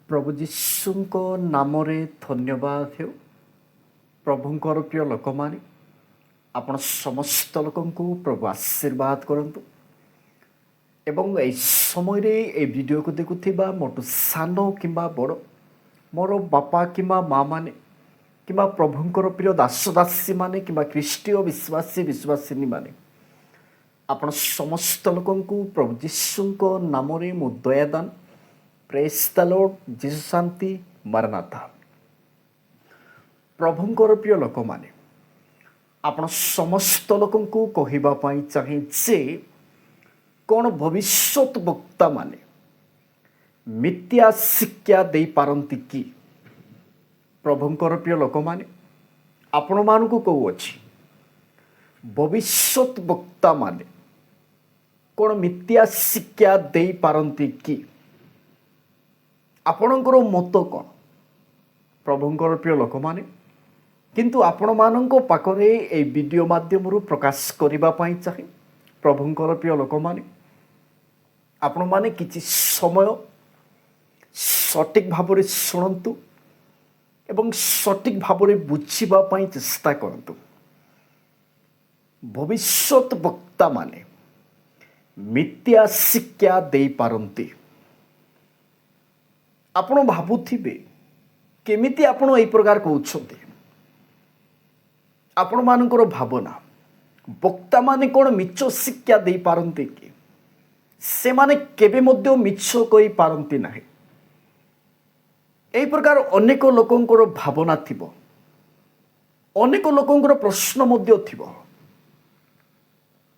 ପ୍ରଭୁ ଯୀଶୁଙ୍କ ନାମରେ ଧନ୍ୟବାଦ ହେଉ। ପ୍ରଭୁଙ୍କର ପ୍ରିୟ ଲୋକମାନେ, ଆପଣ ସମସ୍ତ ଲୋକଙ୍କୁ ପ୍ରଭୁ ଆଶୀର୍ବାଦ କରନ୍ତୁ। ଏବଂ ଏହି ସମୟରେ ଏହି ଭିଡ଼ିଓକୁ ଦେଖୁଥିବା ମୋଠୁ ସାନ କିମ୍ବା ବଡ଼, ମୋର ବାପା କିମ୍ବା ମା ମାନେ, କିମ୍ବା ପ୍ରଭୁଙ୍କର ପ୍ରିୟ ଦାସ ଦାସୀମାନେ କିମ୍ବା ଖ୍ରୀଷ୍ଟୀୟ ବିଶ୍ୱାସୀ ବିଶ୍ୱାସିନୀ ମାନେ, ଆପଣ ସମସ୍ତ ଲୋକଙ୍କୁ ପ୍ରଭୁ ଯୀଶୁଙ୍କ ନାମରେ ମୁଁ ଦୟାଦାନ, ପ୍ରେଜ୍ ଦ ଲର୍ଡ, ଯୀଶୁ ଶାନ୍ତି, ମାରନାଥା। ପ୍ରଭୁଙ୍କର ପ୍ରିୟ ଲୋକମାନେ, ଆପଣ ସମସ୍ତ ଲୋକଙ୍କୁ କହିବା ପାଇଁ ଚାହେଁ ଯେ କ'ଣ ଭବିଷ୍ୟତ ବକ୍ତାମାନେ ମିଥ୍ୟା ଶିକ୍ଷା ଦେଇପାରନ୍ତି କି? ପ୍ରଭୁଙ୍କର ପ୍ରିୟ ଲୋକମାନେ, ଆପଣମାନଙ୍କୁ କହୁଅଛି, ଭବିଷ୍ୟତ ବକ୍ତାମାନେ କ'ଣ ମିଥ୍ୟା ଶିକ୍ଷା ଦେଇପାରନ୍ତି କି? ଆପଣଙ୍କର ମତ କ'ଣ? ପ୍ରଭୁଙ୍କର ପ୍ରିୟ ଲୋକମାନେ, କିନ୍ତୁ ଆପଣମାନଙ୍କ ପାଖରେ ଏହି ଭିଡ଼ିଓ ମାଧ୍ୟମରୁ ପ୍ରକାଶ କରିବା ପାଇଁ ଚାହେଁ। ପ୍ରଭୁଙ୍କର ପ୍ରିୟ ଲୋକମାନେ, ଆପଣମାନେ କିଛି ସମୟ ସଠିକ୍ ଭାବରେ ଶୁଣନ୍ତୁ ଏବଂ ସଠିକ୍ ଭାବରେ ବୁଝିବା ପାଇଁ ଚେଷ୍ଟା କରନ୍ତୁ। ଭବିଷ୍ୟତ ବକ୍ତାମାନେ ମିଥ୍ୟା ଶିକ୍ଷା ଦେଇପାରନ୍ତି। ଆପଣ ଭାବୁଥିବେ କେମିତି ଆପଣ ଏହି ପ୍ରକାର କହୁଛନ୍ତି? ଆପଣମାନଙ୍କର ଭାବନା, ବକ୍ତାମାନେ କ'ଣ ମିଛ ଶିକ୍ଷା ଦେଇପାରନ୍ତି କି? ସେମାନେ କେବେ ମଧ୍ୟ ମିଛ କହିପାରନ୍ତି ନାହିଁ। ଏହି ପ୍ରକାର ଅନେକ ଲୋକଙ୍କର ଭାବନା ଥିବ, ଅନେକ ଲୋକଙ୍କର ପ୍ରଶ୍ନ ମଧ୍ୟ ଥିବ।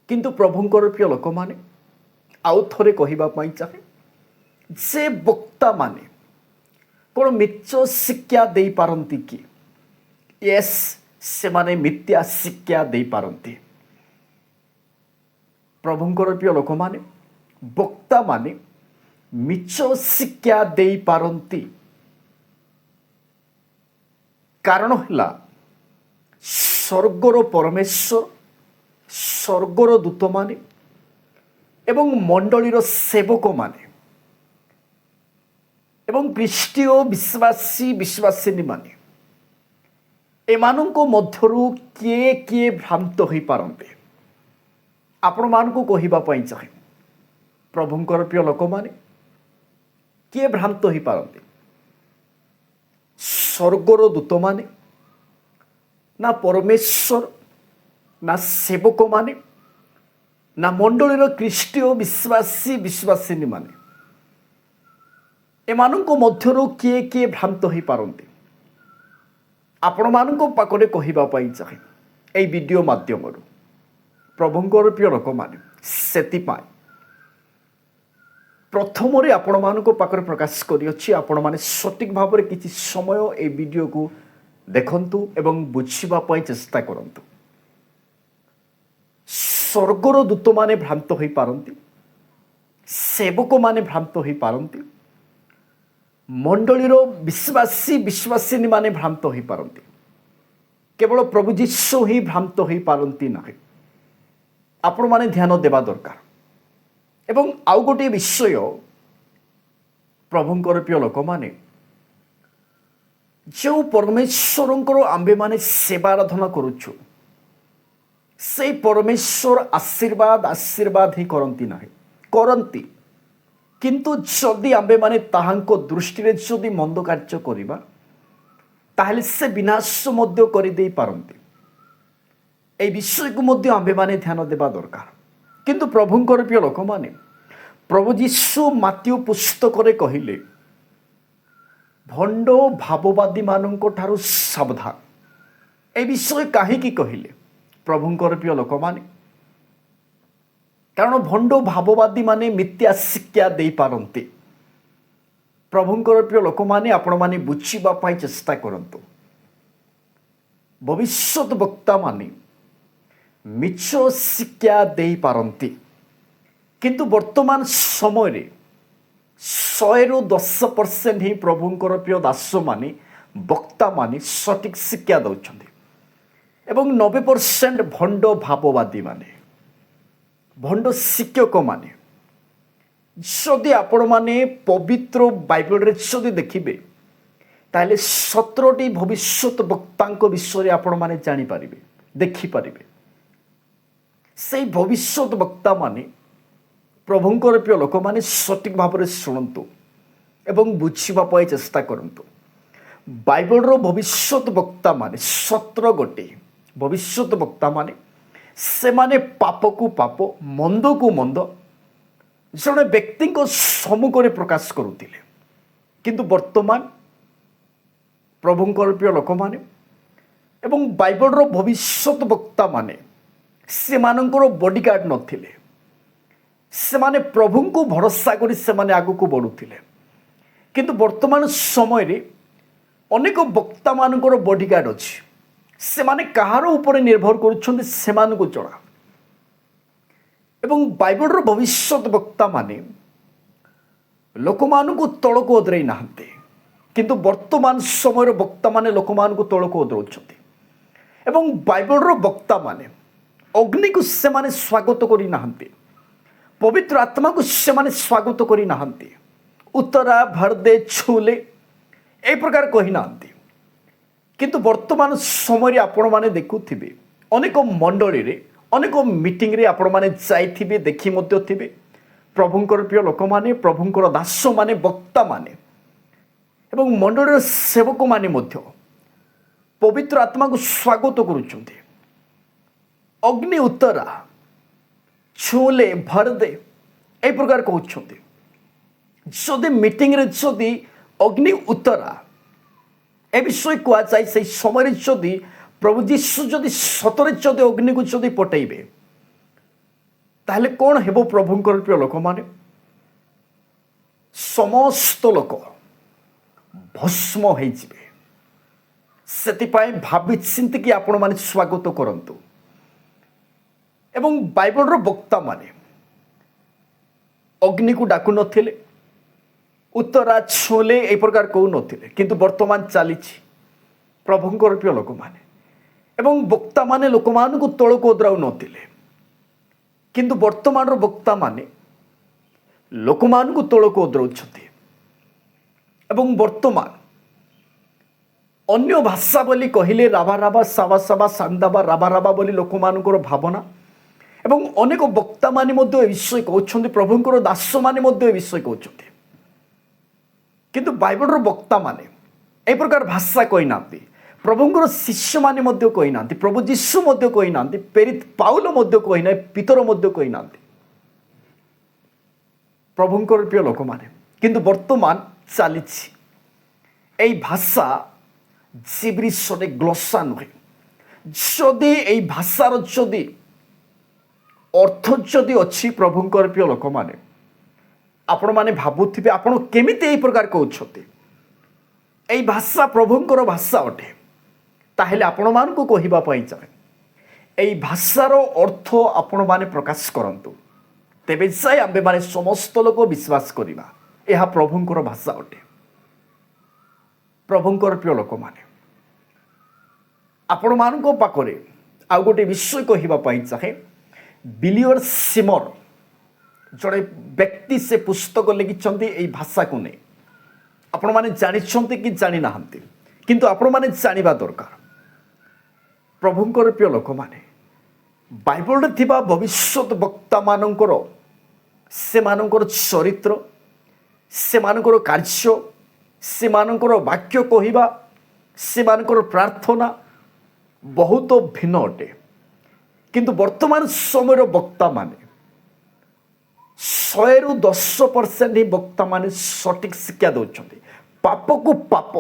କିନ୍ତୁ ପ୍ରଭୁଙ୍କର ପ୍ରିୟ ଲୋକମାନେ, ଆଉ ଥରେ କହିବା ପାଇଁ ଚାହେଁ ଯେ ବକ୍ତାମାନେ କ'ଣ ମିଛ ଶିକ୍ଷା ଦେଇପାରନ୍ତି କି? ୟେସ୍, ସେମାନେ ମିଥ୍ୟା ଶିକ୍ଷା ଦେଇପାରନ୍ତି। ପ୍ରଭୁଙ୍କର ପ୍ରିୟ ଲୋକମାନେ, ବକ୍ତାମାନେ ମିଛ ଶିକ୍ଷା ଦେଇପାରନ୍ତି। କାରଣ ହେଲା, ସ୍ୱର୍ଗର ପରମେଶ୍ୱର, ସ୍ୱର୍ଗର ଦୂତମାନେ ଏବଂ ମଣ୍ଡଳୀର ସେବକମାନେ ଏବଂ ଖ୍ରୀଷ୍ଟୀୟ ବିଶ୍ୱାସୀ ବିଶ୍ୱାସିନୀମାନେ, ଏମାନଙ୍କ ମଧ୍ୟରୁ କିଏ କିଏ ଭ୍ରାନ୍ତ ହୋଇପାରନ୍ତି? ଆପଣମାନଙ୍କୁ କହିବା ପାଇଁ ଚାହେଁ, ପ୍ରଭୁଙ୍କର ପ୍ରିୟ ଲୋକମାନେ, କିଏ ଭ୍ରାନ୍ତ ହୋଇପାରନ୍ତି? ସ୍ୱର୍ଗର ଦୂତମାନେ, ନା ପରମେଶ୍ୱର, ନା ସେବକମାନେ, ନା ମଣ୍ଡଳୀର ଖ୍ରୀଷ୍ଟୀୟ ବିଶ୍ୱାସୀ ବିଶ୍ୱାସିନୀମାନେ, ଏମାନଙ୍କ ମଧ୍ୟରୁ କିଏ କିଏ ଭ୍ରାନ୍ତ ହୋଇପାରନ୍ତି? ଆପଣମାନଙ୍କ ପାଖରେ କହିବା ପାଇଁ ଚାହେଁ ଏହି ଭିଡ଼ିଓ ମାଧ୍ୟମରୁ। ପ୍ରଭୁଙ୍କର ପ୍ରିୟ ଲୋକମାନେ, ସେଥିପାଇଁ ପ୍ରଥମରେ ଆପଣମାନଙ୍କ ପାଖରେ ପ୍ରକାଶ କରିଅଛି, ଆପଣମାନେ ସଠିକ୍ ଭାବରେ କିଛି ସମୟ ଏହି ଭିଡ଼ିଓକୁ ଦେଖନ୍ତୁ ଏବଂ ବୁଝିବା ପାଇଁ ଚେଷ୍ଟା କରନ୍ତୁ। ସ୍ୱର୍ଗର ଦୂତମାନେ ଭ୍ରାନ୍ତ ହୋଇପାରନ୍ତି, ସେବକମାନେ ଭ୍ରାନ୍ତ ହୋଇପାରନ୍ତି, ମଣ୍ଡଳୀର ବିଶ୍ୱାସୀ ବିଶ୍ୱାସିନୀମାନେ ଭ୍ରାନ୍ତ ହୋଇପାରନ୍ତି। କେବଳ ପ୍ରଭୁ ଯୀଶୁ ହିଁ ଭ୍ରାନ୍ତ ହୋଇପାରନ୍ତି ନାହିଁ। ଆପଣମାନେ ଧ୍ୟାନ ଦେବା ଦରକାର। ଏବଂ ଆଉ ଗୋଟିଏ ବିଷୟ, ପ୍ରଭୁଙ୍କର ପ୍ରିୟ ଲୋକମାନେ, ଯେଉଁ ପରମେଶ୍ୱରଙ୍କର ଆମ୍ଭେମାନେ ସେବା ଆରାଧନା କରୁଛୁ, ସେଇ ପରମେଶ୍ୱର ଆଶୀର୍ବାଦ ହିଁ କରନ୍ତି ନାହିଁ, କରନ୍ତି। କିନ୍ତୁ ଯଦି ଆମ୍ଭେମାନେ ତାହାଙ୍କ ଦୃଷ୍ଟିରେ ଯଦି ମନ୍ଦ କାର୍ଯ୍ୟ କରିବା, ତାହେଲେ ସେ ବିନାଶ ମଧ୍ୟ କରିଦେଇପାରନ୍ତି। ଏହି ବିଷୟକୁ ମଧ୍ୟ ଆମ୍ଭେମାନେ ଧ୍ୟାନ ଦେବା ଦରକାର। କିନ୍ତୁ ପ୍ରଭୁଙ୍କର ପ୍ରିୟ ଲୋକମାନେ, ପ୍ରଭୁ ଯୀଶୁ ମାତୀୟ ପୁସ୍ତକରେ କହିଲେ, ଭଣ୍ଡ ଭାବବାଦୀମାନଙ୍କ ଠାରୁ ସାବଧାନ। ଏ ବିଷୟ କାହିଁକି କହିଲେ? ପ୍ରଭୁଙ୍କର ପ୍ରିୟ ଲୋକମାନେ, କାରଣ ଭଣ୍ଡ ଭାବବାଦୀମାନେ ମିଥ୍ୟା ଶିକ୍ଷା ଦେଇପାରନ୍ତି। ପ୍ରଭୁଙ୍କର ପ୍ରିୟ ଲୋକମାନେ, ଆପଣମାନେ ବୁଝିବା ପାଇଁ ଚେଷ୍ଟା କରନ୍ତୁ। ଭବିଷ୍ୟତ ବକ୍ତାମାନେ ମିଛ ଶିକ୍ଷା ଦେଇପାରନ୍ତି। କିନ୍ତୁ ବର୍ତ୍ତମାନ ସମୟରେ 100ରୁ 10% ହିଁ ପ୍ରଭୁଙ୍କର ପ୍ରିୟ ଦାସମାନେ, ବକ୍ତାମାନେ ସଠିକ୍ ଶିକ୍ଷା ଦେଉଛନ୍ତି ଏବଂ 90% ଭଣ୍ଡ ଭାବବାଦୀମାନେ, ଭଣ୍ଡ ଶିକ୍ଷକମାନେ ଯଦି ଆପଣମାନେ ପବିତ୍ର ବାଇବଲରେ ଯଦି ଦେଖିବେ ତାହେଲେ 17ଟି ଭବିଷ୍ୟତ ବକ୍ତାଙ୍କ ବିଷୟରେ ଆପଣମାନେ ଜାଣିପାରିବେ, ଦେଖିପାରିବେ। ସେଇ ଭବିଷ୍ୟତ ବକ୍ତାମାନେ ପ୍ରଭୁଙ୍କର ପ୍ରିୟ ଲୋକମାନେ ସଠିକ୍ ଭାବରେ ଶୁଣନ୍ତୁ ଏବଂ ବୁଝିବା ପାଇଁ ଚେଷ୍ଟା କରନ୍ତୁ। ବାଇବଲର ଭବିଷ୍ୟତ ବକ୍ତାମାନେ 17 ଗୋଟି ଭବିଷ୍ୟତ ବକ୍ତାମାନେ, ସେମାନେ ପାପକୁ ପାପ, ମନ୍ଦକୁ ମନ୍ଦ ଜଣେ ବ୍ୟକ୍ତିଙ୍କ ସମ୍ମୁଖରେ ପ୍ରକାଶ କରୁଥିଲେ। କିନ୍ତୁ ବର୍ତ୍ତମାନ ପ୍ରଭୁଙ୍କର ପ୍ରିୟ ଲୋକମାନେ ଏବଂ ବାଇବଲର ଭବିଷ୍ୟତ ବକ୍ତାମାନେ ସେମାନଙ୍କର ବଡିଗାର୍ଡ ନଥିଲେ। ସେମାନେ ପ୍ରଭୁଙ୍କୁ ଭରସା କରି ସେମାନେ ଆଗକୁ ବଢ଼ୁଥିଲେ। କିନ୍ତୁ ବର୍ତ୍ତମାନ ସମୟରେ ଅନେକ ବକ୍ତାମାନଙ୍କର ବଡିଗାର୍ଡ ଅଛି। ସେମାନେ କାହାର ଉପରେ ନିର୍ଭର କରୁଛନ୍ତି ସେମାନଙ୍କୁ ଜଣା। ଏବଂ ବାଇବଲର ଭବିଷ୍ୟତ ବକ୍ତାମାନେ ଲୋକମାନଙ୍କୁ ତଳକୁ ଓଦରାଇ ନାହାନ୍ତି। କିନ୍ତୁ ବର୍ତ୍ତମାନ ସମୟର ବକ୍ତାମାନେ ଲୋକମାନଙ୍କୁ ତଳକୁ ଓଦରାଉଛନ୍ତି। ଏବଂ ବାଇବଲର ବକ୍ତାମାନେ ଅଗ୍ନିକୁ ସେମାନେ ସ୍ୱାଗତ କରିନାହାନ୍ତି, ପବିତ୍ର ଆତ୍ମାକୁ ସେମାନେ ସ୍ୱାଗତ କରିନାହାନ୍ତି। ଉତ୍ତରା ଭରଦେ ଛୁଲେ এই ପ୍ରକାର କହିନାହାନ୍ତି। କିନ୍ତୁ ବର୍ତ୍ତମାନ ସମୟରେ ଆପଣମାନେ ଦେଖୁଥିବେ ଅନେକ ମଣ୍ଡଳୀରେ, ଅନେକ ମିଟିଂରେ ଆପଣମାନେ ଯାଇଥିବେ, ଦେଖି ମଧ୍ୟ ଥିବେ। ପ୍ରଭୁଙ୍କର ପ୍ରିୟ ଲୋକମାନେ, ପ୍ରଭୁଙ୍କର ଦାସମାନେ, ବକ୍ତାମାନେ ଏବଂ ମଣ୍ଡଳୀର ସେବକମାନେ ମଧ୍ୟ ପବିତ୍ର ଆତ୍ମାକୁ ସ୍ୱାଗତ କରୁଛନ୍ତି। ଅଗ୍ନି ଉତ୍ତରା ଛୁଲେ ଭରଦେ এই ପ୍ରକାର କହୁଛନ୍ତି। ଯଦି ମିଟିଂରେ ଯଦି ଅଗ୍ନି ଉତ୍ତରା ଏ ବିଷୟ କୁହାଯାଏ, ସେହି ସମୟରେ ଯଦି ପ୍ରଭୁ ଯୀଶୁ ଯଦି ସତରେ ଯଦି ଅଗ୍ନିକୁ ଯଦି ପଠାଇବେ ତାହେଲେ କ'ଣ ହେବ? ପ୍ରଭୁଙ୍କର ପ୍ରିୟ ଲୋକମାନେ, ସମସ୍ତ ଲୋକ ଭସ୍ମ ହୋଇଯିବେ। ସେଥିପାଇଁ ଭାବି ଚିନ୍ତିକି ଆପଣମାନେ ସ୍ୱାଗତ କରନ୍ତୁ। ଏବଂ ବାଇବଲର ବକ୍ତାମାନେ ଅଗ୍ନିକୁ ଡାକୁ ନଥିଲେ, ଉତ୍ତରା ଛୁଲେ এই ପ୍ରକାର କହୁନଥିଲେ। କିନ୍ତୁ ବର୍ତ୍ତମାନ ଚାଲିଛି ପ୍ରଭୁଙ୍କର ପ୍ରିୟ ଲୋକମାନେ ଏବଂ ବକ୍ତାମାନେ ଲୋକମାନଙ୍କୁ ତଳକୁ ଓଦରାଉ ନଥିଲେ। କିନ୍ତୁ ବର୍ତ୍ତମାନର ବକ୍ତାମାନେ ଲୋକମାନଙ୍କୁ ତଳକୁ ଓଦରାଉଛନ୍ତି। ଏବଂ ବର୍ତ୍ତମାନ ଅନ୍ୟ ଭାଷା ବୋଲି କହିଲେ ରାବା ରାବା ସାବା ସାବା ସାନ୍ଦାବା ରାବା ରାବା ବୋଲି ଲୋକମାନଙ୍କର ଭାବନା। ଏବଂ ଅନେକ ବକ୍ତାମାନେ ମଧ୍ୟ ଏ ବିଷୟ କହୁଛନ୍ତି, ପ୍ରଭୁଙ୍କର ଦାସମାନେ ମଧ୍ୟ ଏ ବିଷୟ କହୁଛନ୍ତି। କିନ୍ତୁ ବାଇବଲର ବକ୍ତାମାନେ এই ପ୍ରକାର ଭାଷା କହିନାହାନ୍ତି। ପ୍ରଭୁଙ୍କର ଶିଷ୍ୟମାନେ ମଧ୍ୟ କହିନାହାନ୍ତି, ପ୍ରଭୁ ଯୀଶୁ ମଧ୍ୟ କହିନାହାନ୍ତି, ପ୍ରେରିତ ପାଉଲ ମଧ୍ୟ କହିନାହିଁ, ପିତର ମଧ୍ୟ କହିନାହାନ୍ତି, ପ୍ରଭୁଙ୍କର ପ୍ରିୟ ଲୋକମାନେ। କିନ୍ତୁ ବର୍ତ୍ତମାନ ଚାଲିଛି এই ଭାଷା ଜିବ୍ରିଶରେ ଗ୍ଲୋସା ନୁହେଁ। ଯଦି এই ଭାଷାର ଯଦି ଅର୍ଥ ଯଦି ଅଛି, ପ୍ରଭୁଙ୍କର ପ୍ରିୟ ଲୋକମାନେ, ଆପଣମାନେ ଭାବୁଥିବେ ଆପଣ କେମିତି এই ପ୍ରକାର କହୁଛନ୍ତି? এই ଭାଷା ପ୍ରଭୁଙ୍କର ଭାଷା ଅଟେ। ତାହେଲେ ଆପଣମାନଙ୍କୁ କହିବା ପାଇଁ ଚାହେଁ, এই ଭାଷାର ଅର୍ଥ ଆପଣମାନେ ପ୍ରକାଶ କରନ୍ତୁ। ତେବେ ଯାଇ ଆମ୍ଭେମାନେ ସମସ୍ତ ଲୋକ ବିଶ୍ୱାସ କରିବା ଏହା ପ୍ରଭୁଙ୍କର ଭାଷା ଅଟେ। ପ୍ରଭୁଙ୍କର ପ୍ରିୟ ଲୋକମାନେ, ଆପଣମାନଙ୍କ ପାଖରେ ଆଉ ଗୋଟେ ବିଷୟ କହିବା ପାଇଁ ଚାହେଁ। ବିଲିୟର ସିମର ଜଣେ ବ୍ୟକ୍ତି ସେ ପୁସ୍ତକ ଲେଖିଛନ୍ତି এই ଭାଷାକୁ ନେଇ। ଆପଣମାନେ ଜାଣିଛନ୍ତି କି ଜାଣିନାହାନ୍ତି, କିନ୍ତୁ ଆପଣମାନେ ଜାଣିବା ଦରକାର। ପ୍ରଭୁଙ୍କର ପ୍ରିୟ ଲୋକମାନେ, ବାଇବଲରେ ଥିବା ଭବିଷ୍ୟତ ବକ୍ତାମାନଙ୍କର ସେମାନଙ୍କର ଚରିତ୍ର, ସେମାନଙ୍କର କାର୍ଯ୍ୟ, ସେମାନଙ୍କର ବାକ୍ୟ କହିବା, ସେମାନଙ୍କର ପ୍ରାର୍ଥନା ବହୁତ ଭିନ୍ନ ଅଟେ। କିନ୍ତୁ ବର୍ତ୍ତମାନ ସମୟର ବକ୍ତାମାନେ 100ରୁ 10% ହିଁ ବକ୍ତାମାନେ ସଠିକ୍ ଶିକ୍ଷା ଦେଉଛନ୍ତି। ପାପକୁ ପାପ,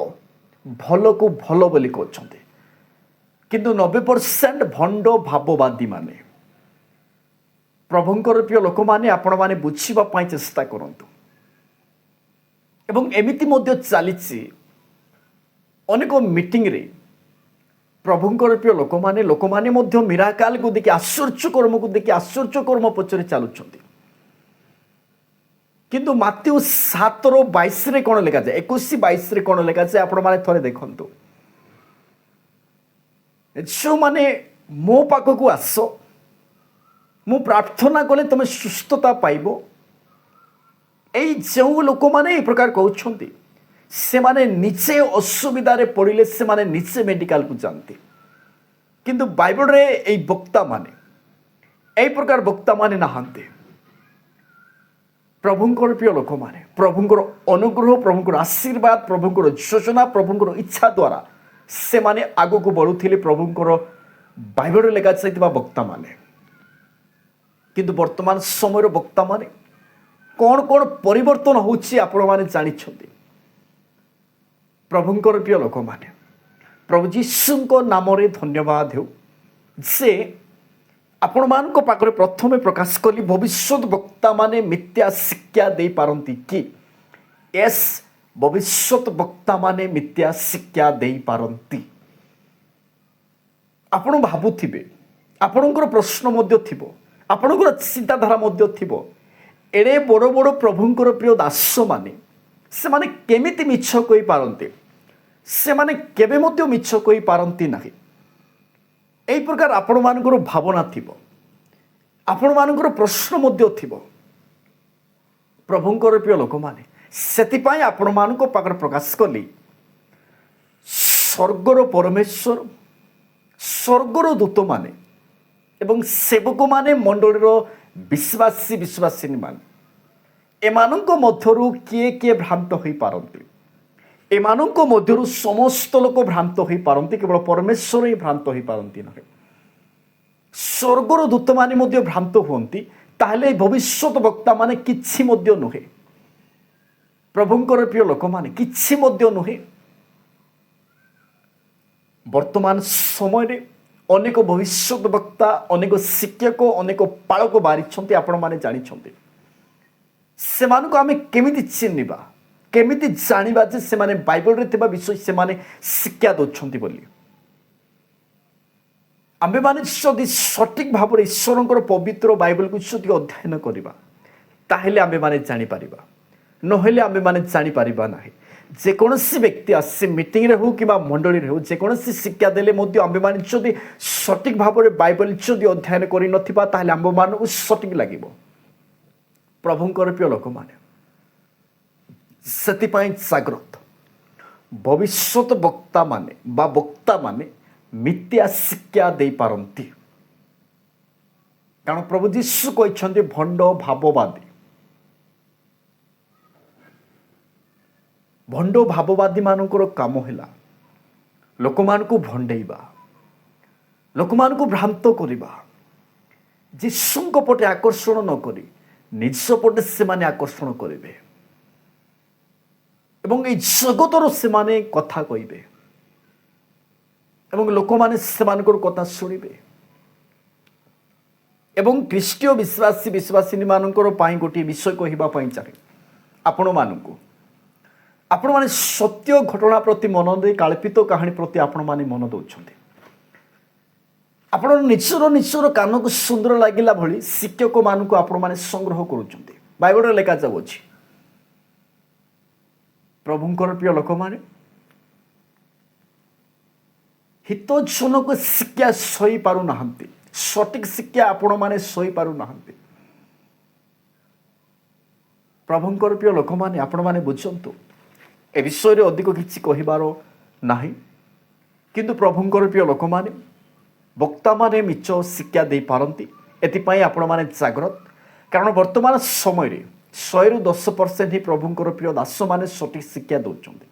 ଭଲକୁ ଭଲ ବୋଲି କହୁଛନ୍ତି। କିନ୍ତୁ 90% ଭଣ୍ଡ ଭାବବାଦୀମାନେ। ପ୍ରଭୁଙ୍କର ପ୍ରିୟ ଲୋକମାନେ, ଆପଣମାନେ ବୁଝିବା ପାଇଁ ଚେଷ୍ଟା କରନ୍ତୁ। ଏବଂ ଏମିତି ମଧ୍ୟ ଚାଲିଛି ଅନେକ ମିଟିଂରେ ପ୍ରଭୁଙ୍କର ପ୍ରିୟ ଲୋକମାନେ ମଧ୍ୟ ମିରାକାଲକୁ ଦେଖି, ଆଶ୍ଚର୍ଯ୍ୟ କର୍ମକୁ ଦେଖି ଆଶ୍ଚର୍ଯ୍ୟ କର୍ମ ପଛରେ ଚାଲୁଛନ୍ତି। କିନ୍ତୁ ମାତ୍ୟୁ 7:22 କ'ଣ ଲେଖାଯାଏ, 21-22 କ'ଣ ଲେଖାଯାଏ, ଆପଣମାନେ ଥରେ ଦେଖନ୍ତୁ। ଯେଉଁମାନେ ମୋ ପାଖକୁ ଆସ, ମୁଁ ପ୍ରାର୍ଥନା କଲେ ତୁମେ ସୁସ୍ଥତା ପାଇବ, ଏଇ ଯେଉଁ ଲୋକମାନେ ଏ ପ୍ରକାର କହୁଛନ୍ତି ସେମାନେ ନିଜେ ଅସୁବିଧାରେ ପଡ଼ିଲେ ସେମାନେ ନିଜେ ମେଡ଼ିକାଲକୁ ଯାଆନ୍ତି। କିନ୍ତୁ ବାଇବଲରେ ଏଇ ବକ୍ତାମାନେ এই প্রকার বক্তাମାନେ ନାହାନ୍ତି। ପ୍ରଭୁଙ୍କର ପ୍ରିୟ ଲୋକମାନେ ପ୍ରଭୁଙ୍କର ଅନୁଗ୍ରହ ପ୍ରଭୁଙ୍କର ଆଶୀର୍ବାଦ ପ୍ରଭୁଙ୍କର ଯୋଜନା ପ୍ରଭୁଙ୍କର ଇଚ୍ଛା ଦ୍ୱାରା ସେମାନେ ଆଗକୁ ବଢ଼ୁଥିଲେ ପ୍ରଭୁଙ୍କର ବାଇବଲରେ ଲେଖାଯାଇଥିବା ବକ୍ତାମାନେ। କିନ୍ତୁ ବର୍ତ୍ତମାନ ସମୟର ବକ୍ତାମାନେ କ'ଣ କ'ଣ ପରିବର୍ତ୍ତନ ହେଉଛି ଆପଣମାନେ ଜାଣିଛନ୍ତି। ପ୍ରଭୁଙ୍କର ପ୍ରିୟ ଲୋକମାନେ ପ୍ରଭୁ ଯୀଶୁଙ୍କ ନାମରେ ଧନ୍ୟବାଦ ହେଉ ଯେ ଆପଣମାନଙ୍କ ପାଖରେ ପ୍ରଥମେ ପ୍ରକାଶ କଲି ଭବିଷ୍ୟତ ବକ୍ତାମାନେ ମିଥ୍ୟା ଶିକ୍ଷା ଦେଇପାରନ୍ତି କି? ୟେସ୍, ଭବିଷ୍ୟତ ବକ୍ତାମାନେ ମିଥ୍ୟା ଶିକ୍ଷା ଦେଇପାରନ୍ତି। ଆପଣ ଭାବୁଥିବେ ଆପଣଙ୍କର ପ୍ରଶ୍ନ ମଧ୍ୟ ଥିବ ଆପଣଙ୍କର ଚିନ୍ତାଧାରା ମଧ୍ୟ ଥିବ ଏଡ଼େ ବଡ଼ ବଡ଼ ପ୍ରଭୁଙ୍କର ପ୍ରିୟ ଦାସମାନେ ସେମାନେ କେମିତି ମିଛ କହିପାରନ୍ତି? ସେମାନେ କେବେ ମଧ୍ୟ ମିଛ କହିପାରନ୍ତି ନାହିଁ। এই প্রকার ଆପଣମାନଙ୍କର ଭାବନା ଥିବ ଆପଣମାନଙ୍କର ପ୍ରଶ୍ନ ମଧ୍ୟ ଥିବ। ପ୍ରଭୁଙ୍କର ପ୍ରିୟ ଲୋକମାନେ ସେଥିପାଇଁ ଆପଣମାନଙ୍କ ପାଖରେ ପ୍ରକାଶ କଲି ସ୍ୱର୍ଗର ପରମେଶ୍ୱର ସ୍ୱର୍ଗର ଦୂତମାନେ ଏବଂ ସେବକମାନେ ମଣ୍ଡଳୀର ବିଶ୍ୱାସୀମାନେ ଏମାନଙ୍କ ମଧ୍ୟରୁ କିଏ କିଏ ଭ୍ରାନ୍ତ ହୋଇପାରନ୍ତି? ଏମାନଙ୍କ ମଧ୍ୟରୁ ସମସ୍ତ ଲୋକ ଭ୍ରାନ୍ତ ହୋଇପାରନ୍ତି, କେବଳ ପରମେଶ୍ୱର ହିଁ ଭ୍ରାନ୍ତ ହୋଇପାରନ୍ତି ନାହିଁ। ସ୍ୱର୍ଗର ଦୂତମାନେ ମଧ୍ୟ ଭ୍ରାନ୍ତ ହୁଅନ୍ତି, ତାହେଲେ ଭବିଷ୍ୟତ ବକ୍ତାମାନେ କିଛି ମଧ୍ୟ ନୁହେଁ। ପ୍ରଭୁଙ୍କର ପ୍ରିୟ ଲୋକମାନେ କିଛି ମଧ୍ୟ ନୁହେଁ। ବର୍ତ୍ତମାନ ସମୟରେ ଅନେକ ଭବିଷ୍ୟତ ବକ୍ତା ଅନେକ ଶିକ୍ଷକ ଅନେକ ପାଳକ ବାହାରିଛନ୍ତି, ଆପଣମାନେ ଜାଣିଛନ୍ତି। ସେମାନଙ୍କୁ ଆମେ କେମିତି ଚିହ୍ନିବା କେମିତି ଜାଣିବା ଯେ ସେମାନେ ବାଇବଲରେ ଥିବା ବିଷୟ ସେମାନେ ଶିକ୍ଷା ଦେଉଛନ୍ତି ବୋଲି? ଆମ୍ଭେମାନେ ଯଦି ସଠିକ ଭାବରେ ଈଶ୍ୱରଙ୍କର ପବିତ୍ର ବାଇବଲକୁ ଯଦି ଅଧ୍ୟୟନ କରିବା ତାହେଲେ ଆମ୍ଭେମାନେ ଜାଣିପାରିବା, ନହେଲେ ଆମ୍ଭେମାନେ ଜାଣିପାରିବା ନାହିଁ। ଯେକୌଣସି ବ୍ୟକ୍ତି ଆସି ମିଟିଂରେ ହେଉ କିମ୍ବା ମଣ୍ଡଳୀରେ ହେଉ ଯେକୌଣସି ଶିକ୍ଷା ଦେଲେ ମଧ୍ୟ ଆମ୍ଭେମାନେ ଯଦି ସଠିକ ଭାବରେ ବାଇବଲ ଯଦି ଅଧ୍ୟୟନ କରିନଥିବା ତାହେଲେ ଆମ୍ଭମାନଙ୍କୁ ସଠିକ ଲାଗିବ। ପ୍ରଭୁଙ୍କର ପ୍ରିୟ ଲୋକମାନେ ସେଥିପାଇଁ ଜାଗ୍ରତ। ଭବିଷ୍ୟତ ବକ୍ତାମାନେ ବା ବକ୍ତାମାନେ ମିଥ୍ୟା ଶିକ୍ଷା ଦେଇପାରନ୍ତି, କାରଣ ପ୍ରଭୁ ଯୀଶୁ କହିଛନ୍ତି ଭଣ୍ଡ ଭାବବାଦୀ ମାନଙ୍କର କାମ ହେଲା ଲୋକମାନଙ୍କୁ ଭଣ୍ଡେଇବା, ଲୋକମାନଙ୍କୁ ଭ୍ରାନ୍ତ କରିବା, ଯୀଶୁଙ୍କ ପଟେ ଆକର୍ଷଣ ନ କରି ନିଜ ପଟେ ସେମାନେ ଆକର୍ଷଣ କରିବେ ଏବଂ এই ଜଗତର ସେମାନେ କଥା କହିବେ ଏବଂ ଲୋକମାନେ ସେମାନଙ୍କର କଥା ଶୁଣିବେ। ଏବଂ ଖ୍ରୀଷ୍ଟୀୟ ବିଶ୍ୱାସୀମାନଙ୍କର ପାଇଁ ଗୋଟିଏ ବିଷୟ କହିବା ପାଇଁ ଚାହେଁ ଆପଣମାନେ ସତ୍ୟ ଘଟଣା ପ୍ରତି ମନ ଦେଇ କାଳ୍ପିତ କାହାଣୀ ପ୍ରତି ଆପଣମାନେ ମନ ଦେଉଛନ୍ତି। ଆପଣ ନିଜର କାନକୁ ସୁନ୍ଦର ଲାଗିଲା ଭଳି ଶିକ୍ଷକମାନଙ୍କୁ ଆପଣମାନେ ସଂଗ୍ରହ କରୁଛନ୍ତି। ବାଇବଲରେ ଲେଖାଯାଉଅଛି ପ୍ରଭୁଙ୍କର ପ୍ରିୟ ଲୋକମାନେ ହିତଜନକ ଶିକ୍ଷା ସହିପାରୁନାହାନ୍ତି, ସଠିକ ଶିକ୍ଷା ଆପଣମାନେ ସହିପାରୁନାହାନ୍ତି। ପ୍ରଭୁଙ୍କର ପ୍ରିୟ ଲୋକମାନେ ଆପଣମାନେ ବୁଝନ୍ତୁ, ଏ ବିଷୟରେ ଅଧିକ କିଛି କହିବାର ନାହିଁ, କିନ୍ତୁ ପ୍ରଭୁଙ୍କର ପ୍ରିୟ ଲୋକମାନେ ବକ୍ତାମାନେ ମିଛ ଶିକ୍ଷା ଦେଇପାରନ୍ତି। ଏଥିପାଇଁ ଆପଣମାନେ ଜାଗ୍ରତ, କାରଣ ବର୍ତ୍ତମାନ ସମୟରେ 100ରୁ 10% ହିଁ ପ୍ରଭୁଙ୍କର ପ୍ରିୟ ଦାସମାନେ ସଠିକ ଶିକ୍ଷା ଦେଉଛନ୍ତି।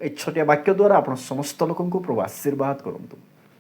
এই ଛୋଟିଆ ବାକ୍ୟ ଦ୍ୱାରା ଆପଣ ସମସ୍ତ ଲୋକଙ୍କୁ ପ୍ରଭୁ ଆଶୀର୍ବାଦ କରନ୍ତୁ।